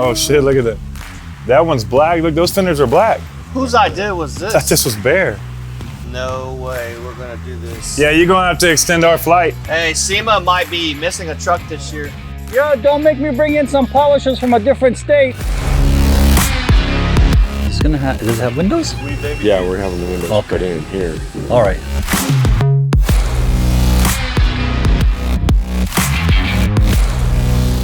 Oh shit, look at that. That one's black. Look, those fenders are black. Whose idea was I this? thought this was bare. No way, we're gonna do this. Yeah, you're gonna have to extend our flight. Hey, SEMA might be missing a truck this year. Yo, don't make me bring in some polishers from a different state. It's gonna have, does it have windows? Yeah, we're having the windows put in here. All right.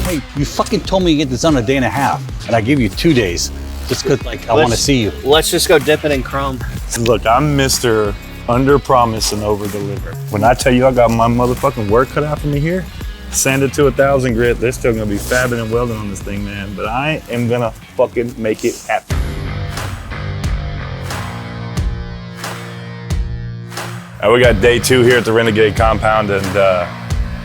Hey, you fucking told me to get this done a day and a half, and I gave you 2 days. Just cause like, I wanna see you. Let's just go dip it in chrome. Look, I'm Mr. Under Promise and Over Deliver. When I tell you I got my motherfucking work cut out for me here, sand it to 1,000 grit, they're still gonna be fabbing and welding on this thing, man. But I am gonna fucking make it happen. We got day 2 here at the Renegade compound, and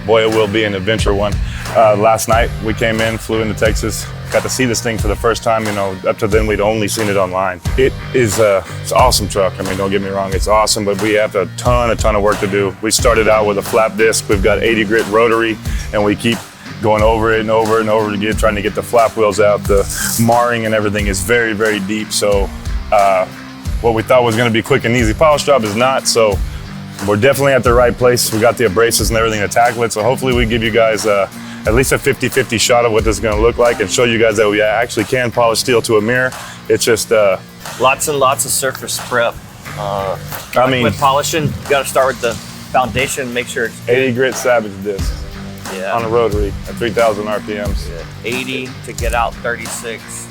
boy, it will be an adventure one. Last night we came in, flew into Texas, got to see this thing for the first time. You know, up to then we'd only seen it online. It is it's an awesome truck. I mean, don't get me wrong, it's awesome, but we have a ton of work to do. We started out with a flap disc. We've got 80 grit rotary, and we keep going over it and over and over again, trying to get the flap wheels out. The marring and everything is very, very deep. So what we thought was gonna be quick and easy polish job is not. So we're definitely at the right place. We got the abrasives and everything to tackle it. So hopefully we give you guys at least a 50-50 shot of what this is gonna look like and show you guys that we actually can polish steel to a mirror. It's just Lots and lots of surface prep. I mean, with polishing, you gotta start with the foundation, make sure it's 80 grit Savage disc yeah. on a rotary at 3,000 RPMs. Yeah. 80 to get out 36.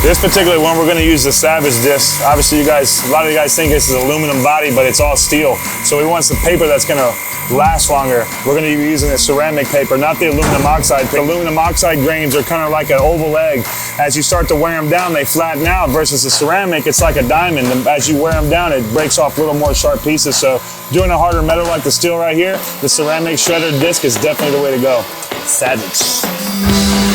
This particular one, we're gonna use the Savage disc. Obviously, a lot of you guys think this is aluminum body, but it's all steel. So we want some paper that's gonna last longer. We're gonna be using a ceramic paper, not the aluminum oxide. The aluminum oxide grains are kind of like an oval egg. As you start to wear them down, they flatten out, versus the ceramic, it's like a diamond. And as you wear them down, it breaks off little more sharp pieces. So doing a harder metal like the steel right here, the ceramic shredder disc is definitely the way to go. Savage.